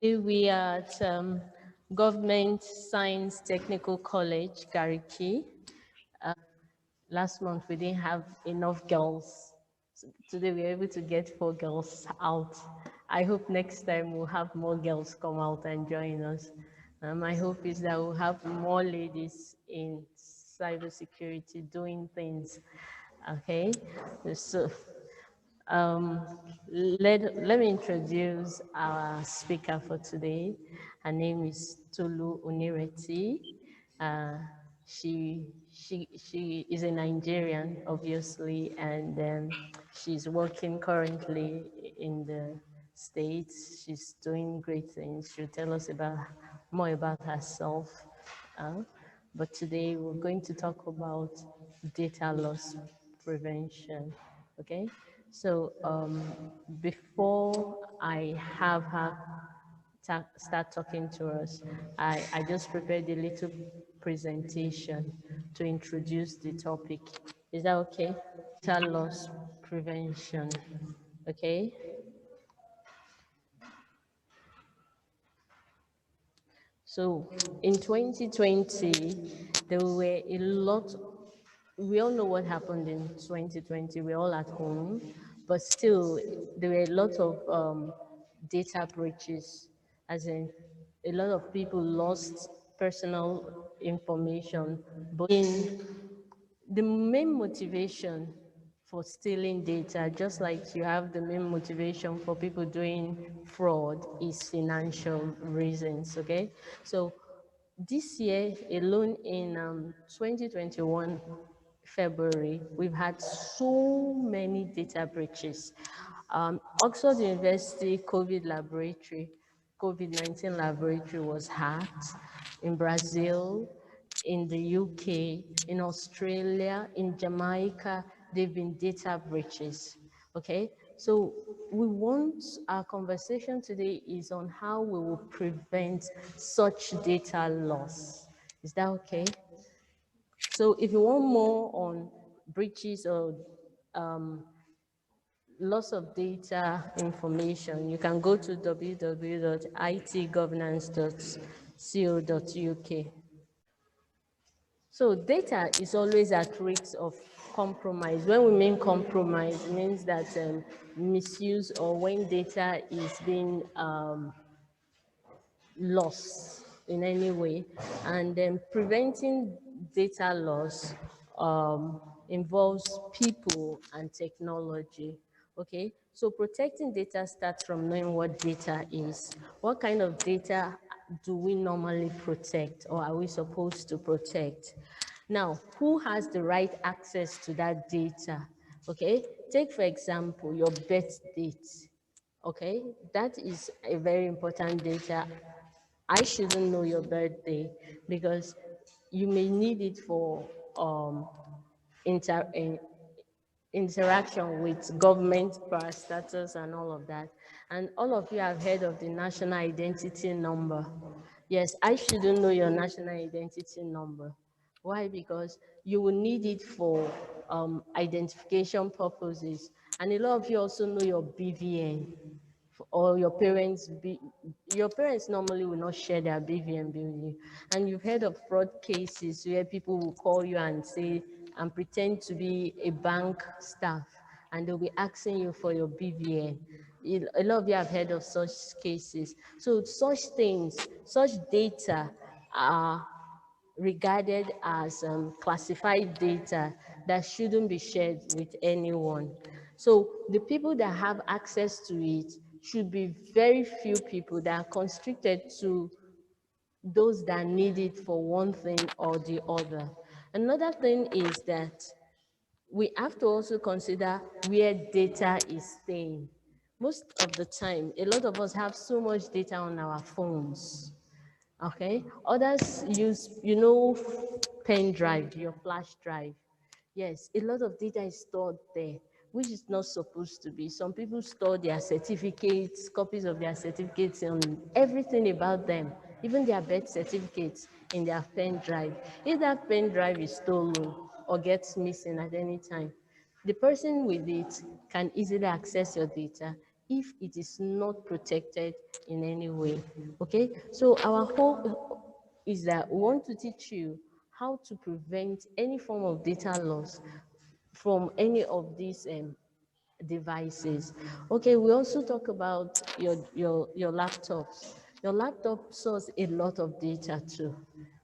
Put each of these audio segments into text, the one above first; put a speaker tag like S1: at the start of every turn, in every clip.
S1: We are at Government Science Technical College, Gariki. Last month we didn't have enough girls. So today we're able to get 4 girls out. I hope next time we'll have more girls come out and join us. My hope is that we'll have more ladies in cybersecurity doing things. Okay, so um, let me introduce our speaker for today. Her name is Tolu Onireti. Uh, she is a Nigerian, obviously, and she's working currently in the States. She's doing great things. She'll tell us about more about herself. Uh, but today we're going to talk about data loss prevention. Okay, so before I have her start talking to us, I just prepared a little presentation to introduce the topic. Is that okay? Data loss prevention. Okay. So in 2020, there were a lot, we all know what happened in 2020. We're all at home, but still, there were a lot of data breaches, as in a lot of people lost personal information. But in the main motivation for stealing data, just like you have the main motivation for people doing fraud, is financial reasons, okay? So this year alone in 2021, February, we've had so many data breaches. Oxford University COVID-19 laboratory was hacked in Brazil, in the UK, in Australia, in Jamaica. They've been data breaches. Okay, so we want our conversation today is on how we will prevent such data loss. Is that okay? So if you want more on breaches or loss of data information, you can go to www.itgovernance.co.uk. So data is always at risk of compromise. When we mean compromise, it means that misuse, or when data is being loss in any way. And then preventing data loss involves people and technology. Okay, so protecting data starts from knowing what data is. What kind of data do we normally protect, or are we supposed to protect? Now, who has the right access to that data? Okay, take for example your birth date. Okay, that is a very important data. I shouldn't know your birthday because you may need it for inter interaction with government parastatals and all of that. And all of you have heard of the national identity number. Yes, I shouldn't know your national identity number. Why? Because you will need it for identification purposes. And a lot of you also know your BVN, or your parents normally will not share their BVN with you. And you've heard of fraud cases where people will call you and say, and pretend to be a bank staff, and they'll be asking you for your BVN. A lot of you have heard of such cases. So such things, such data are regarded as classified data that shouldn't be shared with anyone. So the people that have access to it should be very few people that are constricted to those that need it for one thing or the other. Another thing is that we have to also consider where data is staying. Most of the time, a lot of us have so much data on our phones. Okay, others use, pen drive, your flash drive. Yes, a lot of data is stored there, which is not supposed to be. Some people store their certificates, copies of their certificates, and everything about them, even their birth certificates, in their pen drive. If that pen drive is stolen or gets missing at any time, the person with it can easily access your data, if it is not protected in any way. Okay, so our whole is that we want to teach you how to prevent any form of data loss from any of these devices. Okay, we also talk about your laptops. Your laptop stores a lot of data too.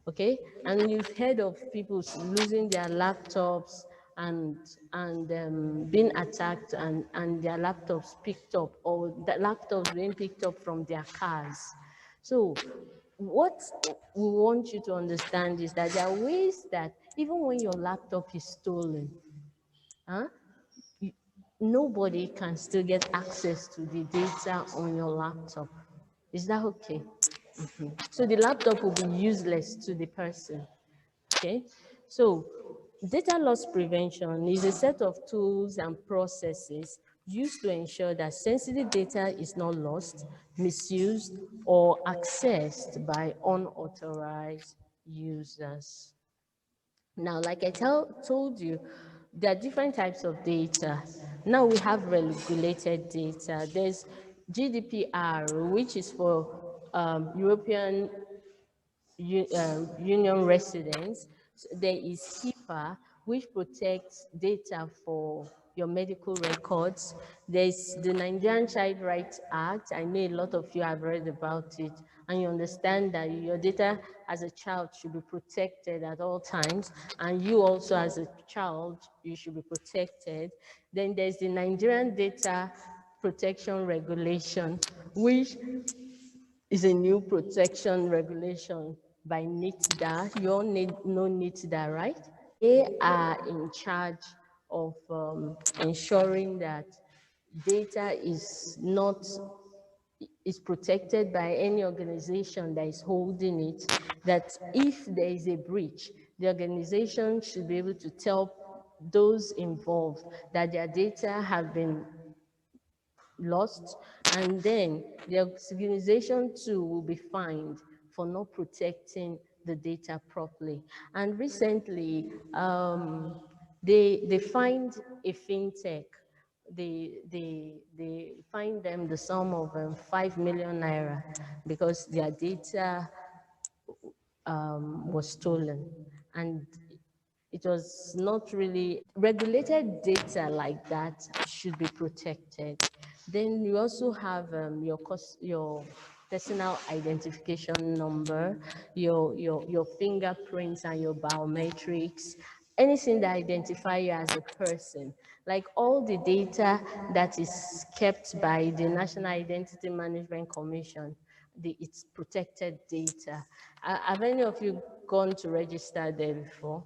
S1: Okay, and you've heard of people losing their laptops and being attacked and their laptops picked up, or the laptops being picked up from their cars. So what we want you to understand is that there are ways that even when your laptop is stolen, huh, nobody can still get access to the data on your laptop. Is that okay? So the laptop will be useless to the person. Okay, so data loss prevention is a set of tools and processes used to ensure that sensitive data is not lost, misused, or accessed by unauthorized users. Now, like I told you, there are different types of data. Now we have regulated data. There's GDPR, which is for European Union residents. So there is HIPAA, which protects data for your medical records. There's the Nigerian Child Rights Act. I know a lot of you have read about it, and you understand that your data as a child should be protected at all times, and you also as a child, you should be protected. Then there's the Nigerian Data Protection Regulation, which is a new protection regulation by NITDA. You all know NITDA, right? They are in charge of ensuring that data is protected by any organization that is holding it, that if there is a breach, the organization should be able to tell those involved that their data have been lost, and then the organization too will be fined for not protecting the data properly. And recently, they fined a fintech. They fined them the sum of 5 million naira because their data was stolen, and it was not really regulated data like that should be protected. Then you also have your personal identification number, your fingerprints and your biometrics, anything that identify you as a person, like all the data that is kept by the National Identity Management Commission. It's protected data. Have any of you gone to register there before?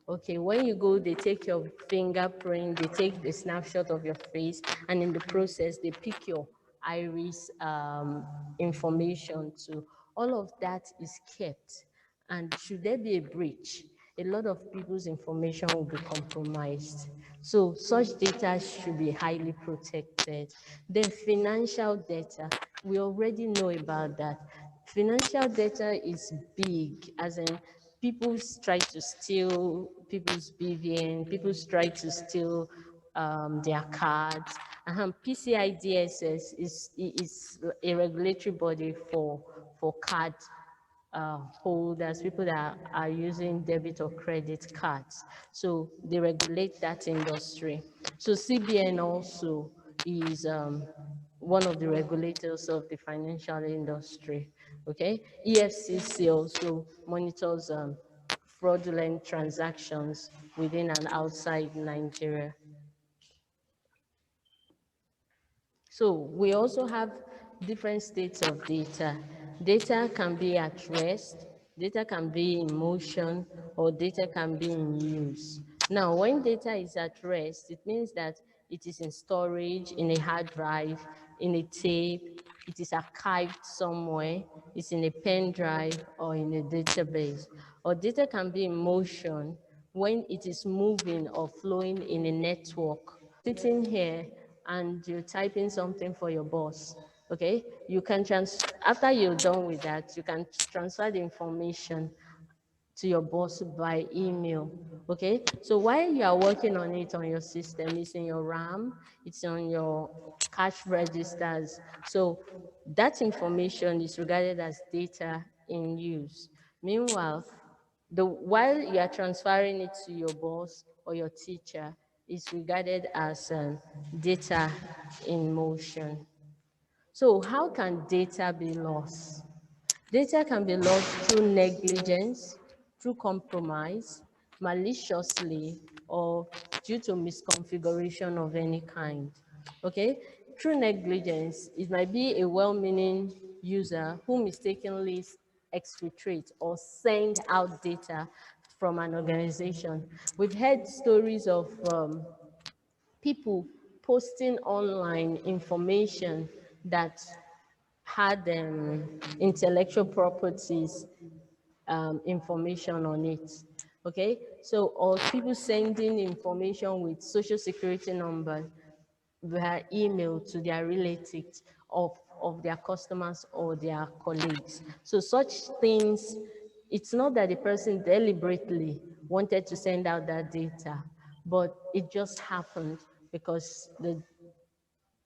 S1: Okay, when you go, they take your fingerprint, they take the snapshot of your face, and in the process, they pick your iris information too. All of that is kept. And should there be a breach, a lot of people's information will be compromised. So such data should be highly protected. Then financial data, we already know about that. Financial data is big, as in people try to steal people's BVN, people try to steal their cards. PCI DSS is a regulatory body for card holders, people that are using debit or credit cards. So they regulate that industry. So CBN also is one of the regulators of the financial industry. Okay, EFCC also monitors fraudulent transactions within and outside Nigeria. So we also have different states of data. Data can be at rest, data can be in motion, or data can be in use. Now, when data is at rest, it means that it is in storage, in a hard drive, in a tape, it is archived somewhere, it's in a pen drive or in a database. Or data can be in motion when it is moving or flowing in a network. Sitting here and you're typing something for your boss, okay? You can after you're done with that, you can transfer the information to your boss by email. Okay, so while you are working on it on your system, it's in your RAM, it's on your cash registers. So that information is regarded as data in use. Meanwhile, while you are transferring it to your boss or your teacher, is regarded as data in motion. So how can data be lost? Data can be lost through negligence, through compromise, maliciously, or due to misconfiguration of any kind. Okay? Through negligence, it might be a well-meaning user who mistakenly exfiltrate or send out data from an organization. We've heard stories of people posting online information that had intellectual properties information on it. Okay, so or people sending information with social security number via email to their relatives of their customers or their colleagues. So such things, it's not that the person deliberately wanted to send out that data, but it just happened because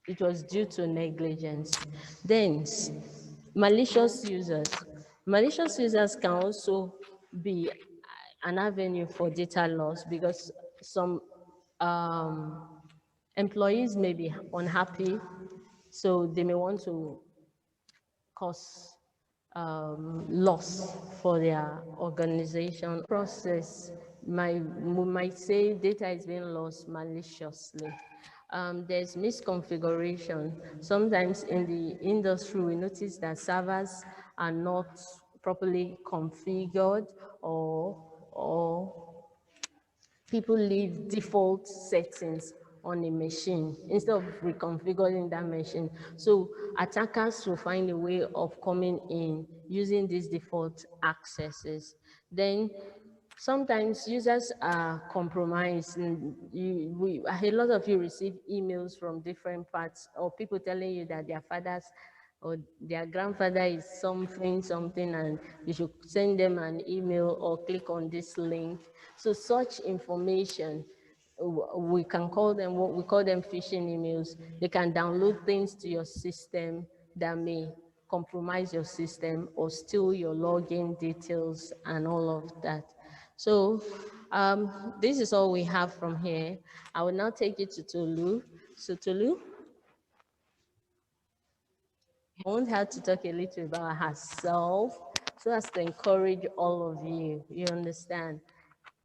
S1: it was due to negligence. Then, malicious users. Malicious users can also be an avenue for data loss because some employees may be unhappy, so they may want to cause loss for their organization. Process we might say data is being lost maliciously. There's misconfiguration. Sometimes in the industry, we notice that servers are not properly configured or people leave default settings on a machine instead of reconfiguring that machine. So attackers will find a way of coming in using these default accesses. Then sometimes users are compromised. And a lot of you receive emails from different parts or people telling you that their fathers or their grandfather is something and you should send them an email or click on this link. So such information, we can call them, what we call them phishing emails. They can download things to your system that may compromise your system or steal your login details and all of that. So this is all we have from here. I will now take you to Tolu. So Tolu, I want her to talk a little about herself so as to encourage all of you. You understand?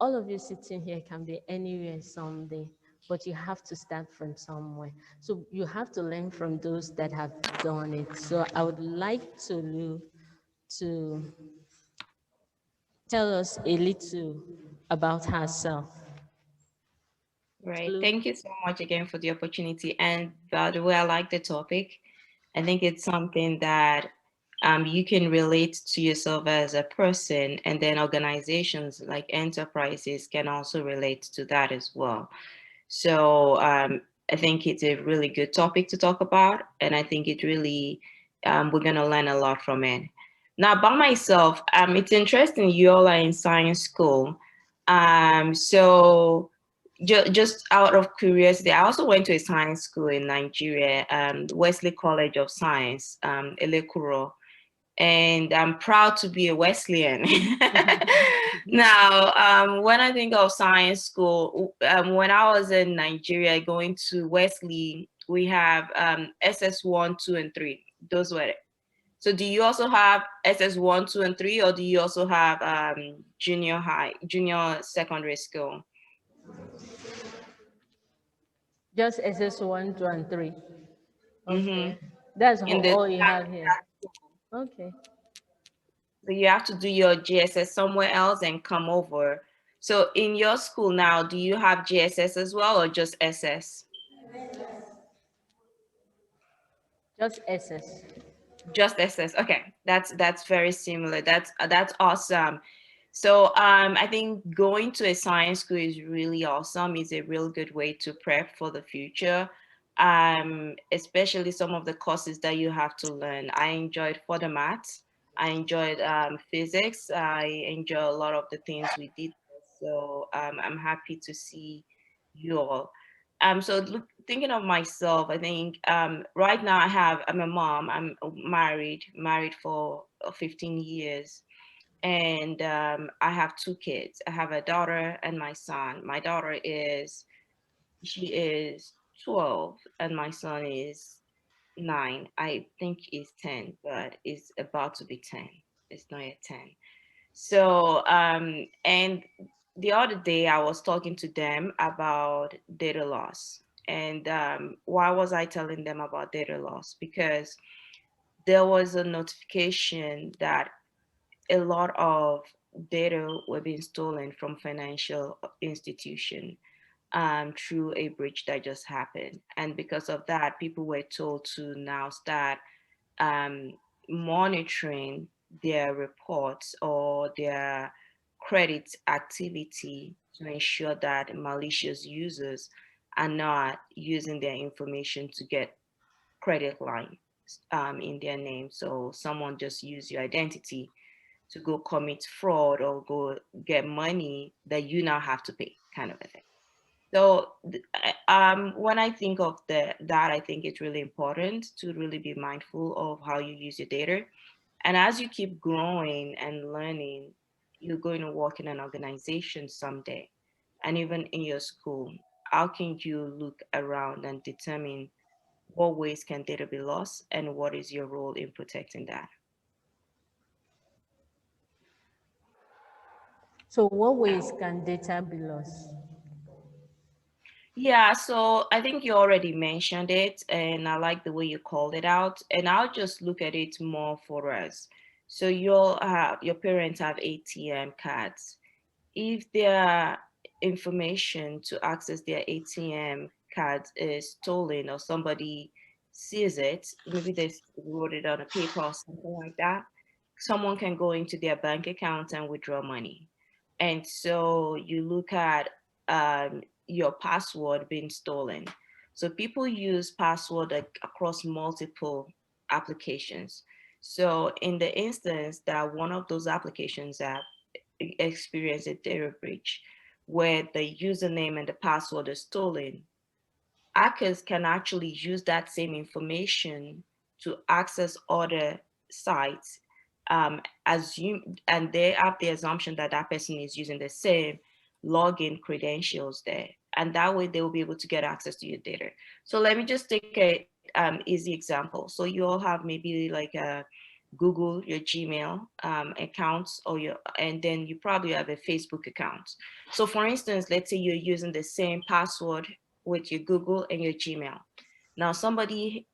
S1: All of you sitting here can be anywhere someday, but you have to start from somewhere. So you have to learn from those that have done it. So I would like Tolu to tell us a little about herself.
S2: Right.
S1: Tolu.
S2: Thank you so much again for the opportunity. And by the way, I like the topic. I think it's something that you can relate to yourself as a person, and then organizations like enterprises can also relate to that as well. So I think it's a really good topic to talk about, and I think it really we're gonna learn a lot from it. Now, about myself, it's interesting you all are in science school. So just out of curiosity, I also went to a science school in Nigeria, Wesley College of Science, Elekuro, and I'm proud to be a Wesleyan. Now, when I think of science school, when I was in Nigeria going to Wesley, we have SS1, 2, and 3. Those were it. So do you also have SS1, 2, and 3, or do you also have junior secondary school?
S1: Just SS1, 2, and 3.
S2: Mm-hmm.
S1: Okay. That's
S2: In the
S1: all you have here. Okay.
S2: So you have to do your GSS somewhere else and come over. So in your school now, do you have GSS as well or just SS?
S1: Just SS.
S2: Just SS. Okay, that's very similar. That's awesome. So I think going to a science school is really awesome. It's a real good way to prep for the future. Especially some of the courses that you have to learn. I enjoyed for the maths. I enjoyed physics. I enjoy a lot of the things we did. So I'm happy to see you all. So thinking of myself, I think right now I'm a mom. I'm married for 15 years, and I have two kids. I have a daughter and my son. My daughter is she is 12, and my son is 9. I think he's 10, but is about to be 10. It's not yet 10. So, and the other day I was talking to them about data loss. And why was I telling them about data loss? Because there was a notification that a lot of data were being stolen from financial institution through a breach that just happened. And because of that, people were told to now start um, monitoring their reports or their credit activity to ensure that malicious users are not using their information to get credit line in their name. So someone just use your identity to go commit fraud or go get money that you now have to pay, kind of a thing. So when I think of that, I think it's really important to really be mindful of how you use your data. And as you keep growing and learning, you're going to work in an organization someday, and even in your school. How can you look around and determine what ways can data be lost and what is your role in protecting that?
S1: So what ways can data be lost?
S2: Yeah, so I think you already mentioned it, and I like the way you called it out. And I'll just look at it more for us. So your parents have ATM cards. If their information to access their ATM cards is stolen or somebody sees it, maybe they wrote it on a paper or something like that, someone can go into their bank account and withdraw money. And so you look at your password being stolen. So people use password across multiple applications. So in the instance that one of those applications have experienced a data breach where the username and the password are stolen, hackers can actually use that same information to access other sites, and they have the assumption that that person is using the same login credentials there, and that way they will be able to get access to your data. So let me just take a easy example. So you all have maybe like a Google, your Gmail accounts, or your, and then you probably have a Facebook account. So for instance, let's say you're using the same password with your Google and your Gmail. Now somebody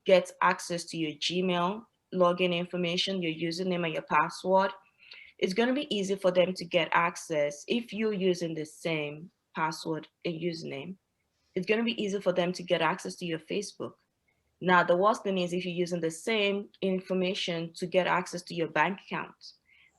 S2: gets access to your Gmail login information, your username and your password. It's going to be easy for them to get access if you're using the same password and username. It's going to be easy for them to get access to your Facebook. Now, the worst thing is if you're using the same information to get access to your bank account.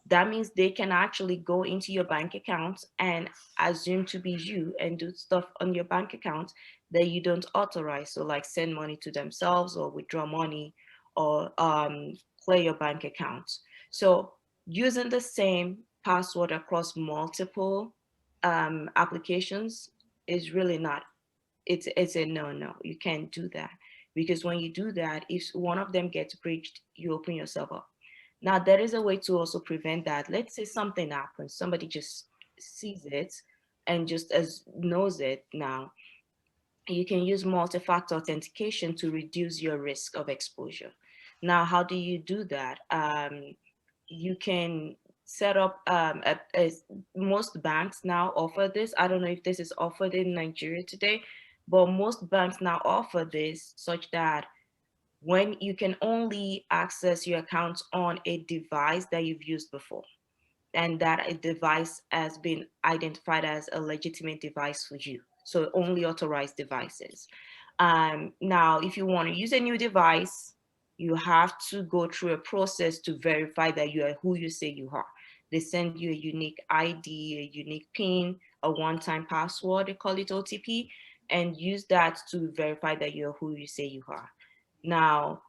S2: That means they can actually go into your bank account and assume to be you and do stuff on your bank account that you don't authorize. So, like send money to themselves or withdraw money or clear your bank account. So, using the same password across multiple applications is really not, it's a no. You can't do that, because when you do that, if one of them gets breached, you open yourself up. Now there is a way to also prevent that. Let's say something happens, somebody just sees it and just as knows it. Now you can use multi-factor authentication to reduce your risk of exposure. Now how do you do that? You can set up most banks now offer this. I don't know if this is offered in Nigeria today, but most banks now offer this such that when you can only access your accounts on a device that you've used before, and that a device has been identified as a legitimate device for you. So only authorized devices. Now, if you want to use a new device, you have to go through a process to verify that you are who you say you are. They send you a unique ID, a unique PIN, a one-time password, they call it OTP, and use that to verify that you're who you say you are. Now,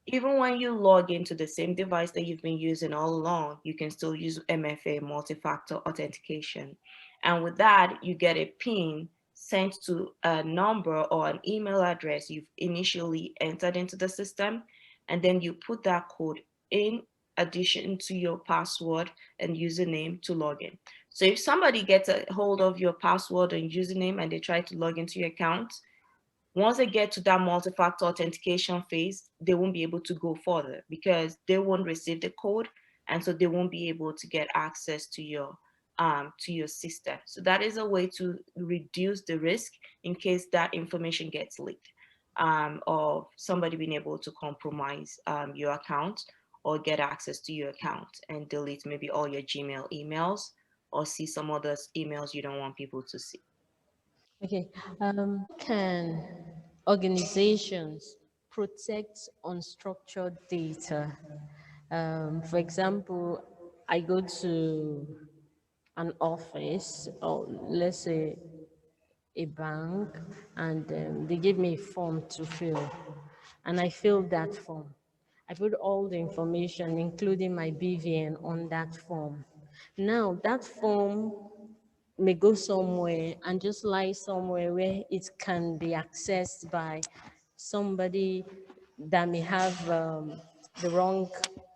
S2: Even when you log into the same device that you've been using all along, you can still use MFA, multi-factor authentication. And with that, you get a PIN sent to a number or an email address you've initially entered into the system. And then you put that code in addition to your password and username to log in. So if somebody gets a hold of your password and username and they try to log into your account, once they get to that multi-factor authentication phase, they won't be able to go further because they won't receive the code, and so they won't be able to get access to your system. So that is a way to reduce the risk in case that information gets leaked, of somebody being able to compromise your account or get access to your account and delete maybe all your Gmail emails or see some other emails you don't want people to see.
S1: Okay. Can organizations protect unstructured data? For example, I go to an office, or let's say a bank, and they give me a form to fill, and I fill that form. I put all the information, including my BVN, on that form. Now, that form may go somewhere and just lie somewhere where it can be accessed by somebody that may have the wrong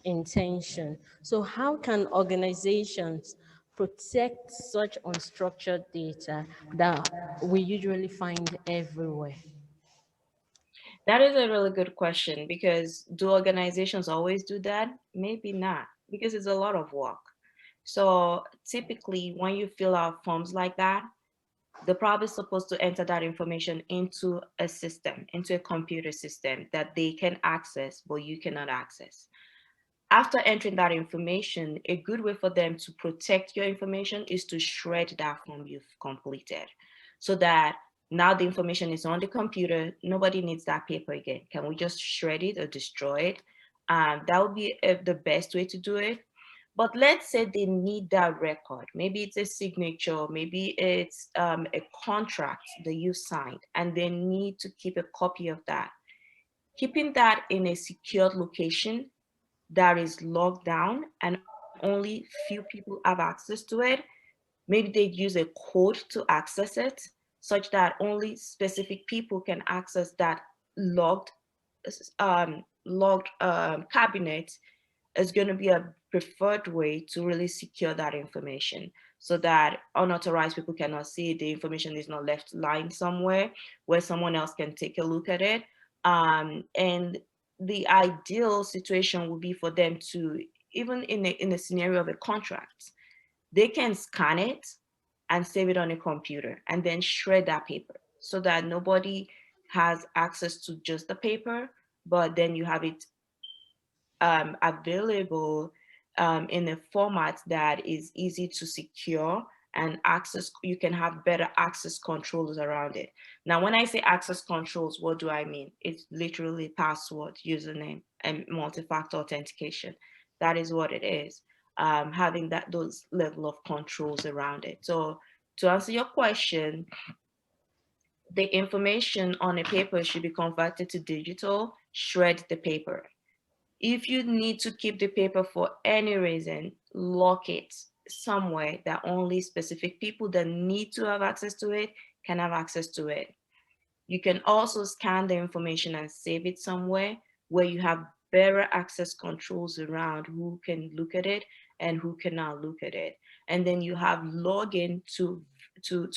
S1: intention. So how can organizations protect such unstructured data that we usually find everywhere?
S2: That is a really good question because do organizations always do that? Maybe not, because it's a lot of work. So typically, when you fill out forms like that, the prob is supposed to enter that information into a system, into a computer system that they can access, but you cannot access. After entering that information, a good way for them to protect your information is to shred that form you've completed so that now the information is on the computer. Nobody needs that paper again. Can we just shred it or destroy it? That would be the best way to do it. But let's say they need that record. Maybe it's a signature, maybe it's a contract that you signed, and they need to keep a copy of that. Keeping that in a secured location that is locked down and only few people have access to it. Maybe they use a code to access it such that only specific people can access that logged cabinet is going to be a preferred way to really secure that information so that unauthorized people cannot see it. The information is not left lying somewhere where someone else can take a look at it. And the ideal situation would be for them to, even in a scenario of a contract, they can scan it and save it on a computer and then shred that paper so that nobody has access to just the paper, but then you have it available in a format that is easy to secure and access. You can have better access controls around it. Now, when I say access controls, what do I mean? It's literally password, username, and multi-factor authentication. That is what it is. Having those level of controls around it. So to answer your question, the information on a paper should be converted to digital, shred the paper. If you need to keep the paper for any reason, lock it somewhere that only specific people that need to have access to it can have access to it. You can also scan the information and save it somewhere where you have better access controls around who can look at it and who cannot look at it. And then you have login to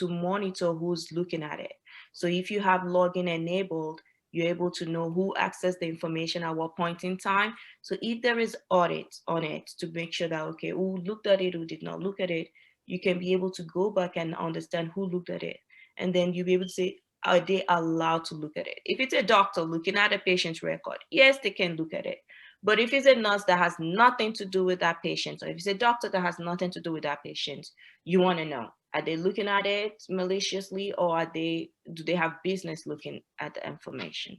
S2: monitor who's looking at it. So if you have login enabled, you're able to know who accessed the information at what point in time. So if there is audit on it to make sure that, okay, who looked at it, who did not look at it, you can be able to go back and understand who looked at it. And then you'll be able to say, are they allowed to look at it? If it's a doctor looking at a patient's record, yes, they can look at it. But if it's a nurse that has nothing to do with that patient, or if it's a doctor that has nothing to do with that patient, you want to know, are they looking at it maliciously, or do they have business looking at the information?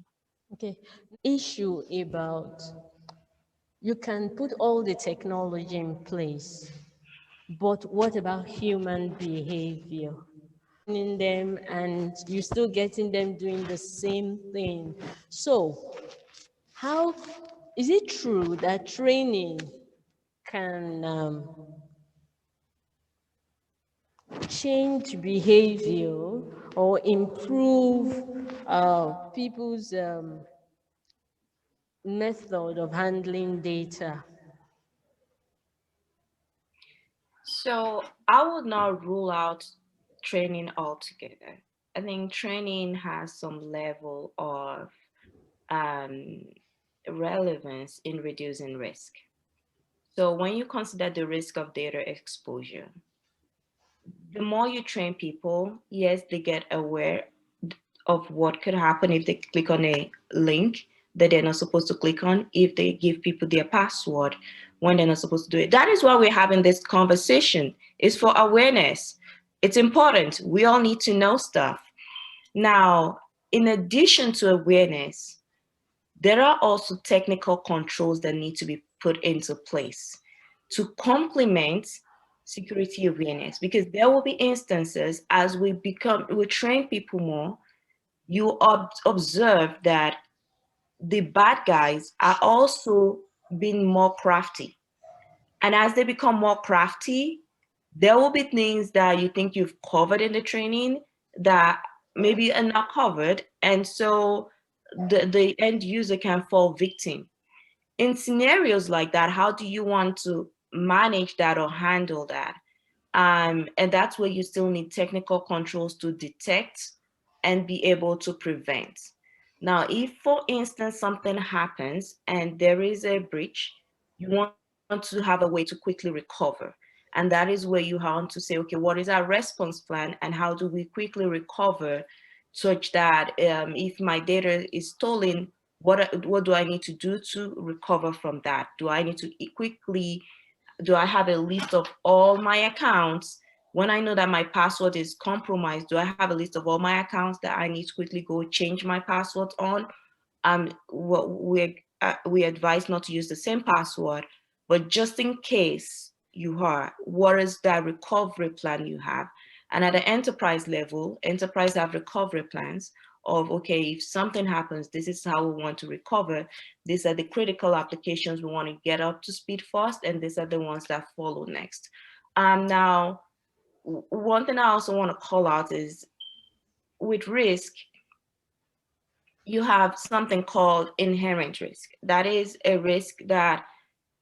S1: Okay. Issue about you can put all the technology in place, but what about human behavior? In them, and you're still getting them doing the same thing. So, how Is it true that training can change behavior or improve people's method of handling data?
S2: So I would not rule out training altogether. I think training has some level of um, relevance in reducing risk. So when you consider the risk of data exposure, the more you train people, yes, they get aware of what could happen if they click on a link that they're not supposed to click on, if they give people their password when they're not supposed to do it. That is why we're having this conversation. It's for awareness. It's important. We all need to know stuff. Now, in addition to awareness, there are also technical controls that need to be put into place to complement security awareness, because there will be instances as we train people more, you observe that the bad guys are also being more crafty. And as they become more crafty, there will be things that you think you've covered in the training that maybe are not covered. And so the end user can fall victim. In scenarios like that, how do you want to manage that or handle that? And that's where you still need technical controls to detect and be able to prevent. Now, if, for instance, something happens and there is a breach, you want to have a way to quickly recover. And that is where you want to say, okay, what is our response plan and how do we quickly recover such that if my data is stolen, what do I need to do to recover from that? Do I need to quickly do I have a list of all my accounts? When I know that my password is compromised, do I have a list of all my accounts that I need to quickly go change my password on? We advise not to use the same password, but just in case you are, what is that recovery plan you have? And at the enterprise level, enterprise have recovery plans of, okay, if something happens, this is how we want to recover. These are the critical applications we want to get up to speed first, and these are the ones that follow next. Now, one thing I also want to call out is with risk, you have something called inherent risk. That is a risk that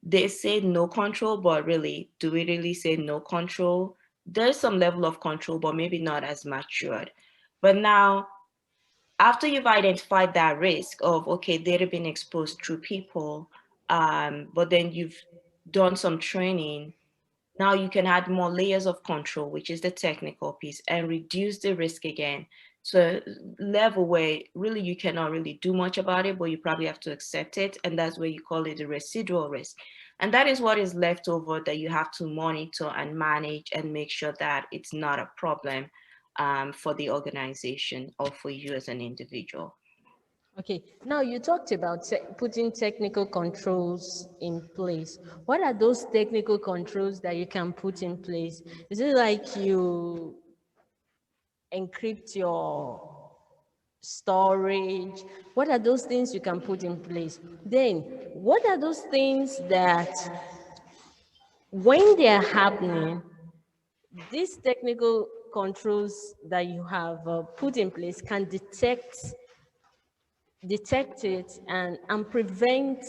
S2: they say no control, but really, do we really say no control? There's some level of control, but maybe not as matured. But now, after you've identified that risk of, okay, data being exposed through people, but then you've done some training, now you can add more layers of control, which is the technical piece, and reduce the risk again. So level where really you cannot really do much about it, but you probably have to accept it. And that's where you call it the residual risk. And that is what is left over that you have to monitor and manage and make sure that it's not a problem for the organization or for you as an individual.
S1: Okay, now you talked about putting technical controls in place. What are those technical controls that you can put in place? Is it like you encrypt your storage? What are those things you can put in place? Then, what are those things that when they are happening, these technical controls that you have put in place can detect it and prevent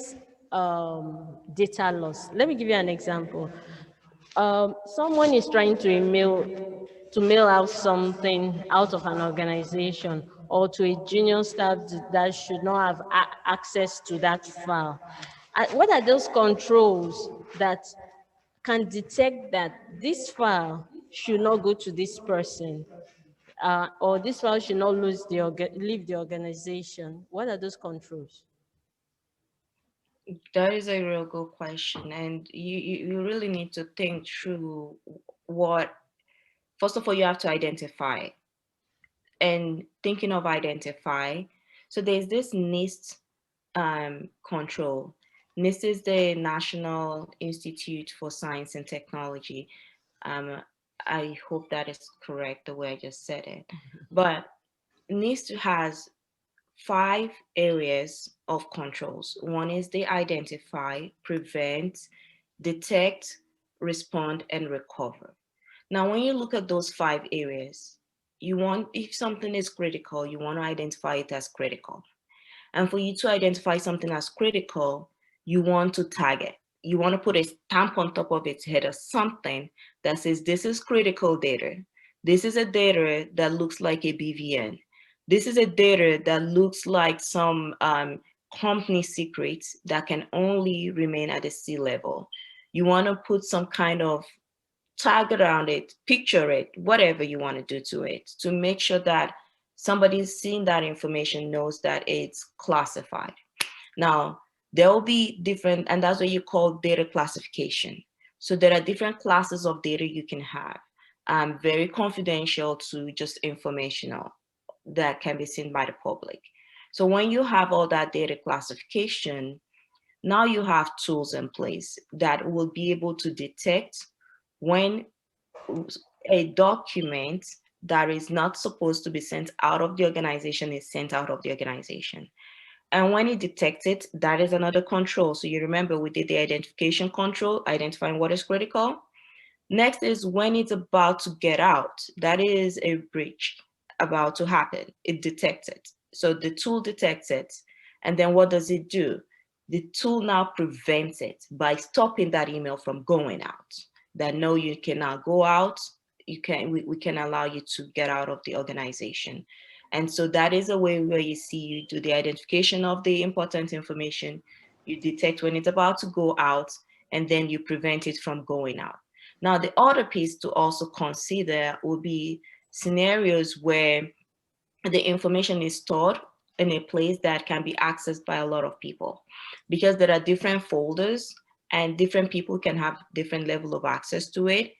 S1: data loss. Let me give you an example. Someone is trying to mail out something out of an organization or to a junior staff that should not have access to that file. What are those controls that can detect that this file should not go to this person, or this file should not leave the organization? What are those controls?
S2: That is a real good question. And you really need to think through what, first of all, you have to identify. And thinking of identify, so there's this NIST control. NIST is the National Institute for Science and Technology. Um, I hope that is correct the way I just said it. But NIST has 5 areas of controls. One is the identify, prevent, detect, respond, and recover. Now, when you look at those 5 areas, you want, if something is critical, you want to identify it as critical. And for you to identify something as critical, you want to tag it. You want to put a stamp on top of its head or something that says, this is critical data. This is a data that looks like a BVN. This is a data that looks like some company secrets that can only remain at the C level. You want to put some kind of tag around it, picture it, whatever you want to do to it, to make sure that somebody seeing that information knows that it's classified. Now, there will be different, and that's what you call data classification. So there are different classes of data you can have, very confidential to just informational that can be seen by the public. So when you have all that data classification, now you have tools in place that will be able to detect when a document that is not supposed to be sent out of the organization is sent out of the organization. And when it detects it, that is another control. So you remember we did the identification control, identifying what is critical. Next is when it's about to get out. That is a breach about to happen. It detects it. So the tool detects it. And then what does it do? The tool now prevents it by stopping that email from going out. That no, you cannot go out. We can allow you to get out of the organization. And so that is a way where you see you do the identification of the important information, you detect when it's about to go out, and then you prevent it from going out. Now, the other piece to also consider will be scenarios where the information is stored in a place that can be accessed by a lot of people, because there are different folders and different people can have different level of access to it.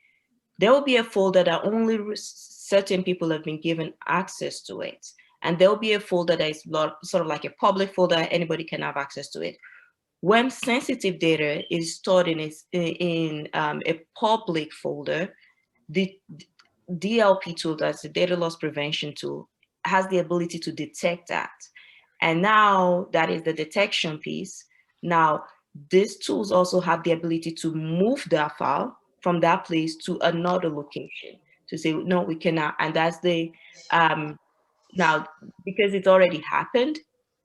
S2: There will be a folder that only certain people have been given access to it. And there will be a folder that is sort of like a public folder, anybody can have access to it. When sensitive data is stored in a public folder, the DLP tool, that's the data loss prevention tool, has the ability to detect that. And now that is the detection piece. Now, these tools also have the ability to move that file from that place to another location to say, no, we cannot. And that's the, now, because it's already happened,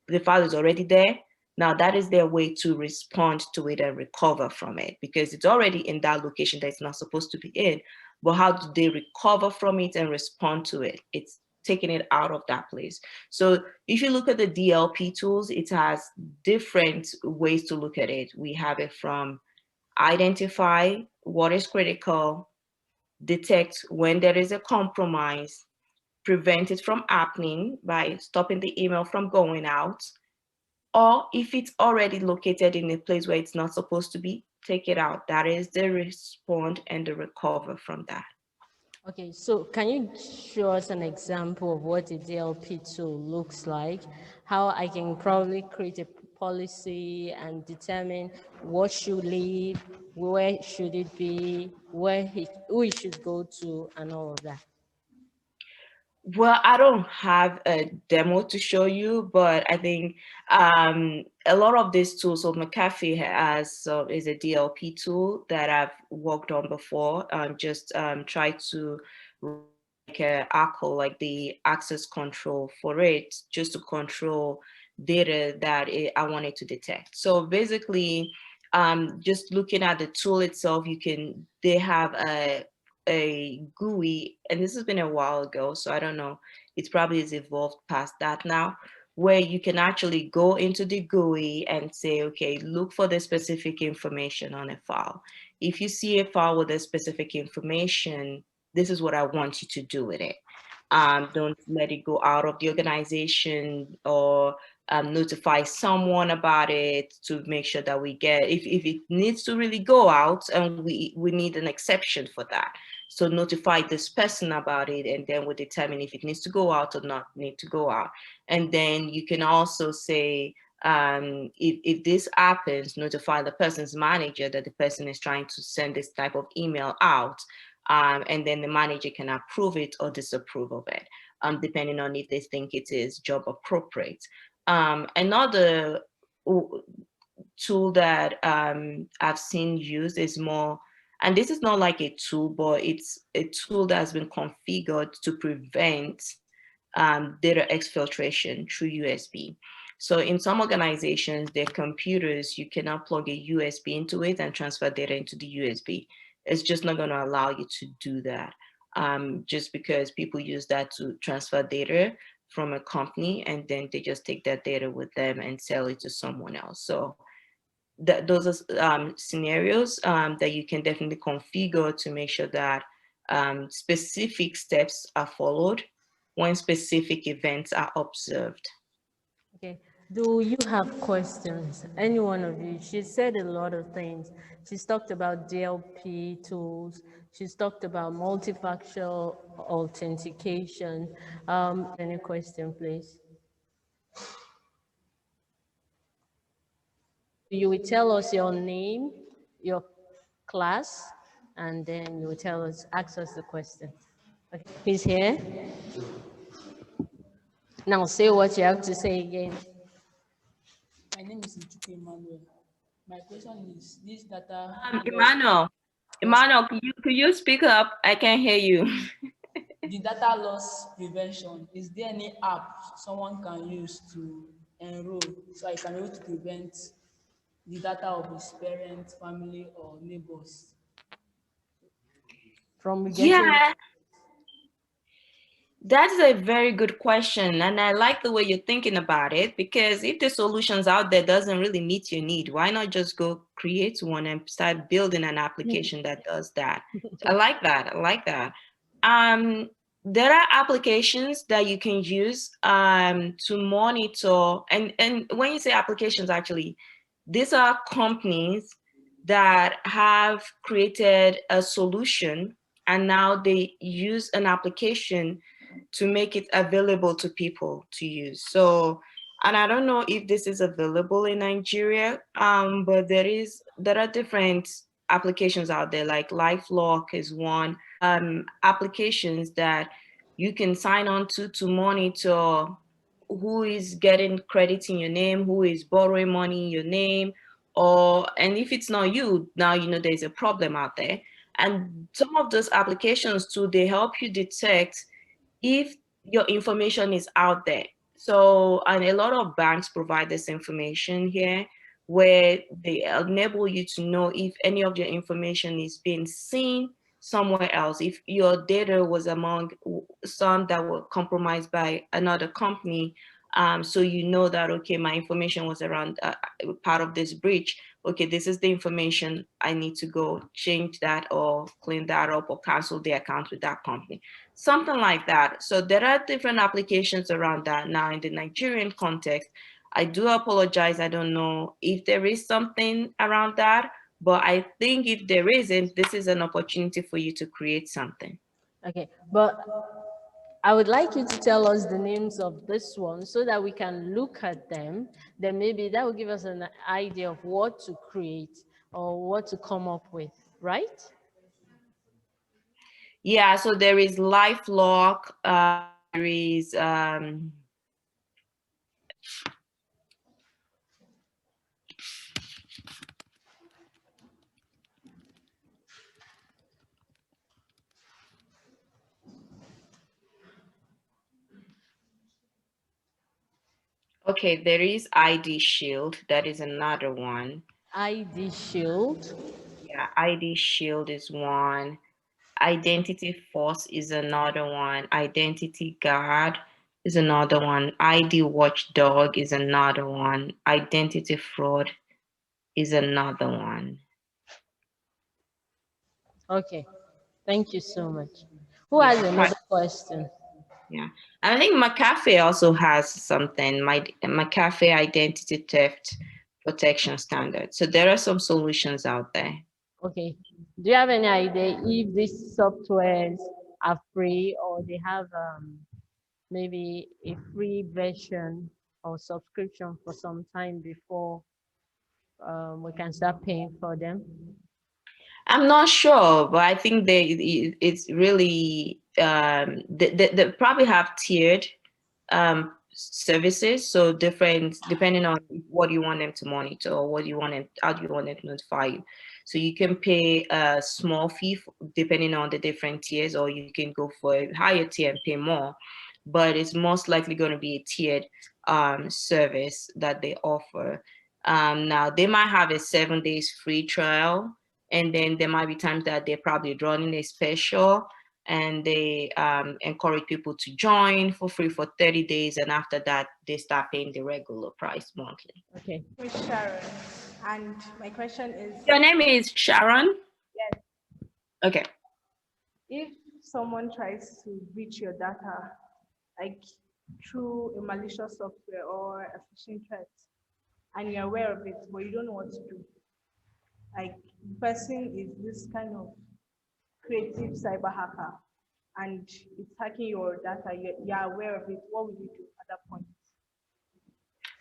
S2: the file is already there. Now that is their way to respond to it and recover from it, because it's already in that location that it's not supposed to be in. But how do they recover from it and respond to it? It's taking it out of that place. So if you look at the DLP tools, it has different ways to look at it. We have it from identify what is critical, detect when there is a compromise, prevent it from happening by stopping the email from going out, or if it's already located in a place where it's not supposed to be, take it out. That is the respond and the recover from that.
S1: Okay, so can you show us an example of what a DLP tool looks like? How I can probably create a policy and determine what should leave, where should it be, who it should go to, and all of that.
S2: Well, I don't have a demo to show you, but I think a lot of these tools, so McAfee has is a DLP tool that I've worked on before. Just try to write like a ACL, like the access control for it, just to control data that I wanted to detect. So basically, just looking at the tool itself, they have a GUI, and this has been a while ago, so I don't know, it probably has evolved past that now, where you can actually go into the GUI and say, okay, look for the specific information on a file. If you see a file with a specific information, this is what I want you to do with it. Don't let it go out of the organization, or notify someone about it to make sure that we get, if it needs to really go out, and we need an exception for that. So notify this person about it, and then we'll determine if it needs to go out or not need to go out. And then you can also say, if this happens, notify the person's manager that the person is trying to send this type of email out. And then the manager can approve it or disapprove of it. depending on if they think it is job appropriate. Another tool that I've seen used is more, and this is not like a tool, but it's a tool that has been configured to prevent data exfiltration through USB. So in some organizations, their computers, you cannot plug a USB into it and transfer data into the USB. It's just not going to allow you to do that, just because people use that to transfer data from a company and then they just take that data with them and sell it to someone else. So those are scenarios that you can definitely configure to make sure that specific steps are followed when specific events are observed.
S1: Okay. Do you have questions? Any one of you? She said a lot of things. She's talked about DLP tools. She's talked about multi-factor authentication. Any question, please? You will tell us your name, your class, and then you will tell us, ask us the question. Okay. He's here. Now say what you have to say again.
S3: My name is Ichuku Emmanuel. My question is this data loss,
S2: Emmanuel,
S3: yes,
S2: Emmanuel, could you speak up? I can't hear you.
S3: the data loss prevention, is there any app someone can use to enroll so I can be able to prevent the data of his parents, family, or neighbors?
S1: From getting,
S2: Yeah, that's a very good question, and I like the way you're thinking about it, because if the solutions out there doesn't really meet your need, why not just go create one and start building an application that does that? So I like that. I like that. Um, there are applications that you can use to monitor, and when you say applications, actually, these are companies that have created a solution and now they use an application to make it available to people to use. So, and I don't know if this is available in Nigeria, but there are different applications out there, like LifeLock is one. Applications that you can sign on to monitor who is getting credit in your name, who is borrowing money in your name, or and if it's not you, now you know there's a problem out there. And some of those applications too, they help you detect if your information is out there. So, and a lot of banks provide this information here where they enable you to know if any of your information is being seen somewhere else. If your data was among some that were compromised by another company, so you know that, okay, my information was around part of this breach. Okay, this is the information. I need to go change that or clean that up or cancel the account with that company, something like that. So there are different applications around that. Now in the Nigerian context, I do apologize. I don't know if there is something around that, but I think if there isn't, this is an opportunity for you to create something.
S1: okay, but I would like you to tell us the names of this one so that we can look at them. Then maybe that will give us an idea of what to create or what to come up with, right?
S2: Yeah, so there is LifeLock, there is okay, there is ID Shield, that is another one.
S1: ID Shield.
S2: Yeah, ID Shield is one. Identity Force is another one. Identity Guard is another one. ID Watchdog is another one. Identity Fraud is another one.
S1: Okay, thank you so much. Who has
S2: Yeah,
S1: another question?
S2: yeah. I think McAfee also has something, my McAfee Identity Theft Protection Standard. So there are some solutions out there.
S1: Okay, do you have any idea if these softwares are free or they have maybe a free version or subscription for some time before we can start paying for them?
S2: I'm not sure, but I think it's really they probably have tiered services, so different depending on what you want them to monitor or what you want them, how do you want them to notify you. So you can pay a small fee depending on the different tiers, or you can go for a higher tier and pay more, but it's most likely going to be a tiered service that they offer. Now they might have a 7 days free trial, and then there might be times that they're probably running a special, and they encourage people to join for free for 30 days, and after that they start paying the regular price monthly.
S1: Okay.
S4: Miss Sharon, and my question is,
S2: Your name is Sharon?
S4: yes,
S2: Okay.
S4: if someone tries to breach your data, like through a malicious software or a phishing threat, and you're aware of it, but you don't know what to do, like the person is this kind of creative cyber hacker, and it's hacking your data, you're aware of it, what will you do at that point?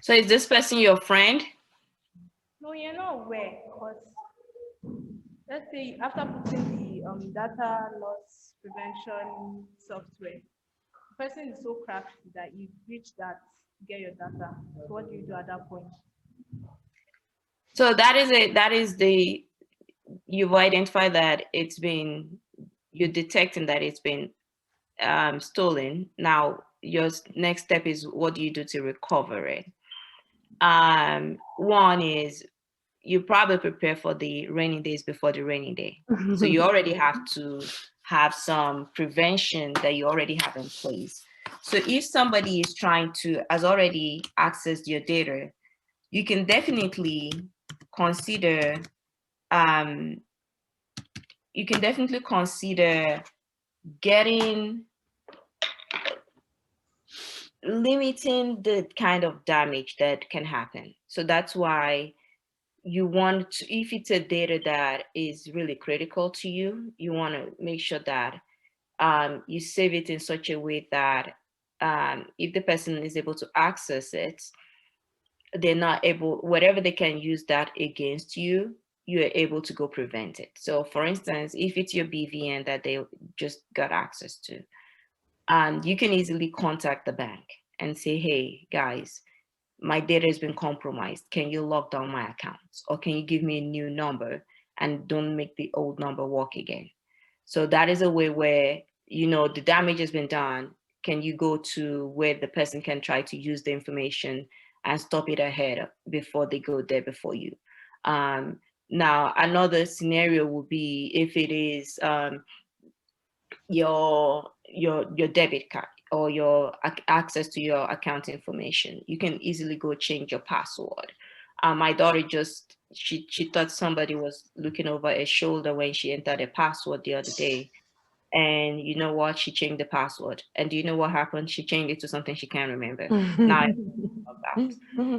S2: So is this person your friend?
S4: No, you're not aware, because let's say after putting the data loss prevention software, the person is so crafty that you reach that to get your data. So what do you do at that point?
S2: So that is it. That is the, you've identified that it's been, you're detecting that it's been stolen. Now your next step is, what do you do to recover it? One is, you probably prepare for the rainy days before the rainy day. So you already have to have some prevention that you already have in place. So if somebody is trying to, has already accessed your data, you can definitely consider, um, getting, limiting the kind of damage that can happen. So that's why you want to, if it's a data that is really critical to you, you want to make sure that you save it in such a way that if the person is able to access it, they're not able, whatever they can use that against you, you're able to go prevent it. So for instance, if it's your BVN that they just got access to, you can easily contact the bank and say, hey guys, my data has been compromised. Can you lock down my accounts? Or can you give me a new number and don't make the old number work again? So that is a way where, you know, the damage has been done. Can you go to where the person can try to use the information and stop it ahead before they go there before you? Now, another scenario would be if it is your debit card or your access to your account information. You can easily go change your password. My daughter just, she thought somebody was looking over her shoulder when she entered a password the other day, and you know what, she changed the password, and do you know what happened? She changed it to something she can't remember now.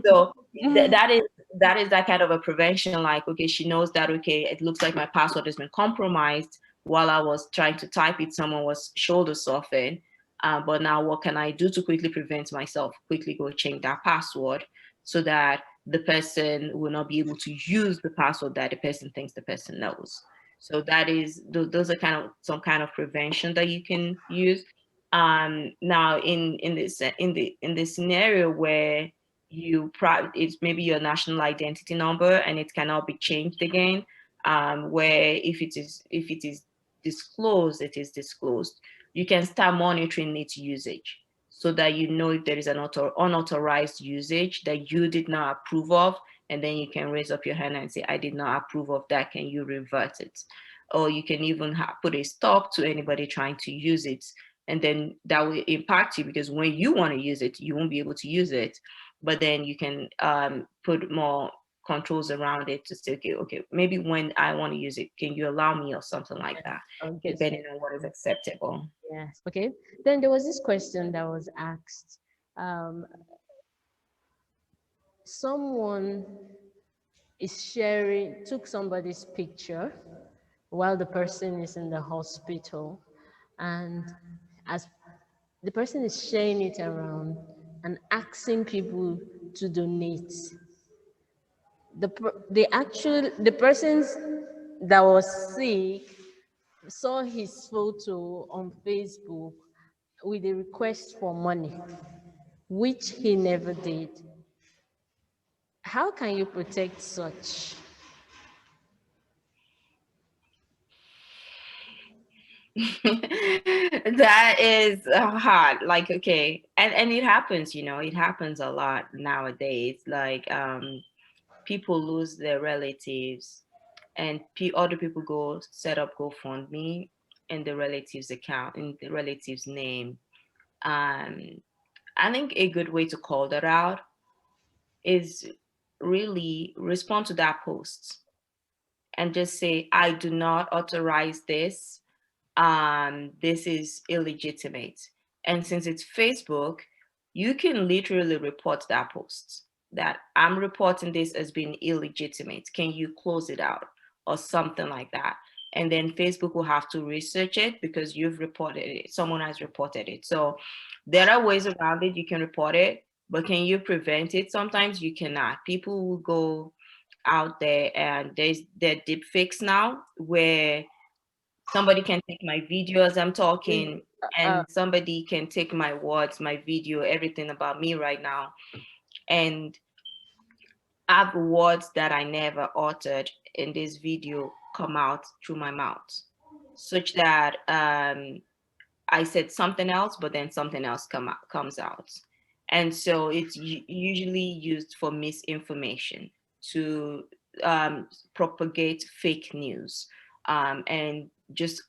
S2: So that is that kind of a prevention, like, okay, she knows that, okay, it looks like my password has been compromised while I was trying to type it, someone was shoulder surfing, but now what can I do to quickly prevent myself? Quickly go change that password so that the person will not be able to use the password that the person thinks the person knows. So that is, those are kind of some kind of prevention that you can use. Now in the scenario where it's maybe your national identity number and it cannot be changed again, where if it is disclosed, it is disclosed. You can start monitoring its usage so that you know if there is an unauthorized usage that you did not approve of, and then you can raise up your hand and say, I did not approve of that, can you revert it? Or you can even put a stop to anybody trying to use it, and then that will impact you, because when you want to use it, you won't be able to use it. But then you can put more controls around it to say, okay, maybe when I want to use it, can you allow me, or something like that,
S1: Okay.
S2: depending on what is acceptable.
S1: Yes. Okay. Then there was this question that was asked. Someone is took somebody's picture while the person is in the hospital, and as the person is sharing it around and asking people to donate. The persons that was sick saw his photo on Facebook with a request for money, which he never did. How can you protect such?
S2: That is hard. Like, okay, and it happens, it happens a lot nowadays. Like, people lose their relatives, and other people go set up GoFundMe in the relative's account, in the relative's name. Um, I think a good way to call that out is really respond to that post and just say, I do not authorize this. This is illegitimate. And since it's Facebook, you can literally report that post that I'm reporting this as being illegitimate. Can you close it out or something like that? And then Facebook will have to research it because you've reported it. Someone has reported it. So there are ways around it. You can report it, but can you prevent it? Sometimes you cannot. People will go out there, and there are deep fakes now where somebody can take my video as I'm
S1: Is
S2: talking,
S1: uh,
S2: and somebody can take my words, my video, everything about me right now, and have words that I never uttered in this video come out through my mouth, such that I said something else, but then something else comes out. And so it's usually used for misinformation, to propagate fake news, and just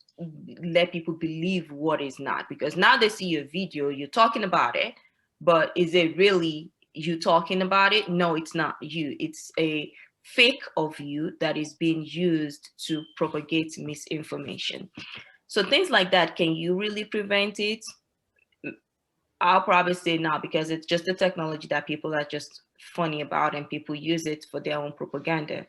S2: let people believe what is not. Because now they see your video, you're talking about it, but is it really you talking about it? No, it's not you. It's a fake of you that is being used to propagate misinformation. So things like that, can you really prevent it? I'll probably say no, because it's just a technology that people are just funny about and people use it for their own propaganda.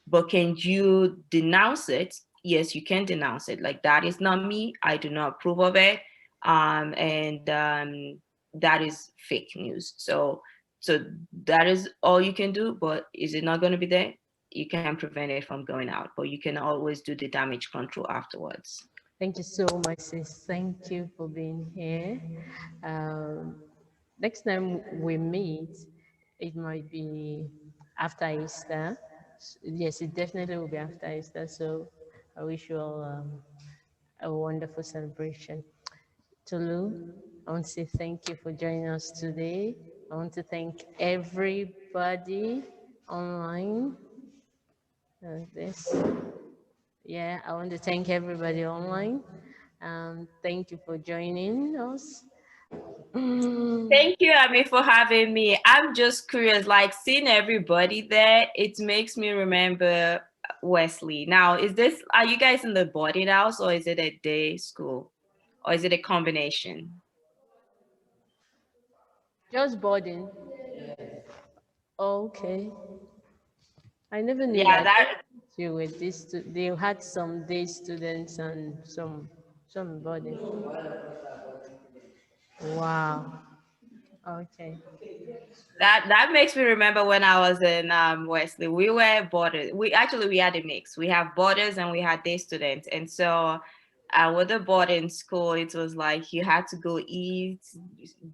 S2: But can you denounce it? Yes, you can denounce it. Like, that is not me. I do not approve of it. And that is fake news. So that is all you can do. But is it not going to be there? You can prevent it from going out, but you can always do the damage control afterwards.
S1: Thank you so much, sis. Thank you for being here. Um, Next time we meet, it might be after Easter. Yes, it definitely will be after Easter. So I wish you all a wonderful celebration. Tolu, I want to say thank you for joining us today. I want to thank everybody online. This. Yeah, I want to thank everybody online. Thank you for joining us.
S2: Thank you, Abby, for having me. I'm just curious, like seeing everybody there, it makes me remember Wesley. Now, are you guys in the boarding house, or is it a day school? Or is it a combination?
S1: Just boarding. Okay. I never knew
S2: Yeah,
S1: that
S2: that
S1: you were this. They had some day students and some boarding. Wow. Okay.
S2: that makes me remember when I was in Wesley. We were boarders. We had a mix. We have boarders and we had day students. And so with the boarding school, it was like you had to go eat,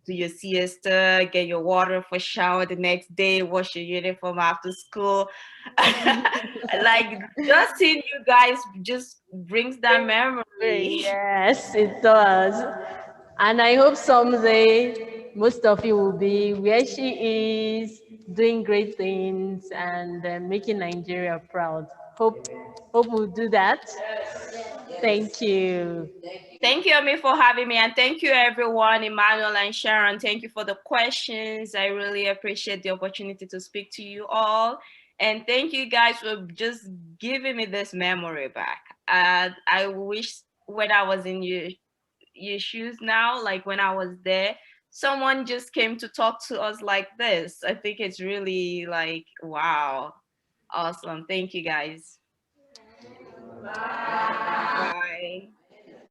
S2: do your siesta, get your water for shower the next day, wash your uniform after school. Like, just seeing you guys just brings that memory.
S1: Yes, it does. And I hope someday most of you will be where she is, doing great things and making Nigeria proud. Hope we'll do that. Thank you.
S2: Thank you, Ami, for having me. And thank you, everyone, Emmanuel and Sharon. Thank you for the questions. I really appreciate the opportunity to speak to you all. And thank you guys for just giving me this memory back. I wish when I was in your shoes now, like when I was there, someone just came to talk to us like this. I think it's really like, wow, awesome. Thank you guys. Bye.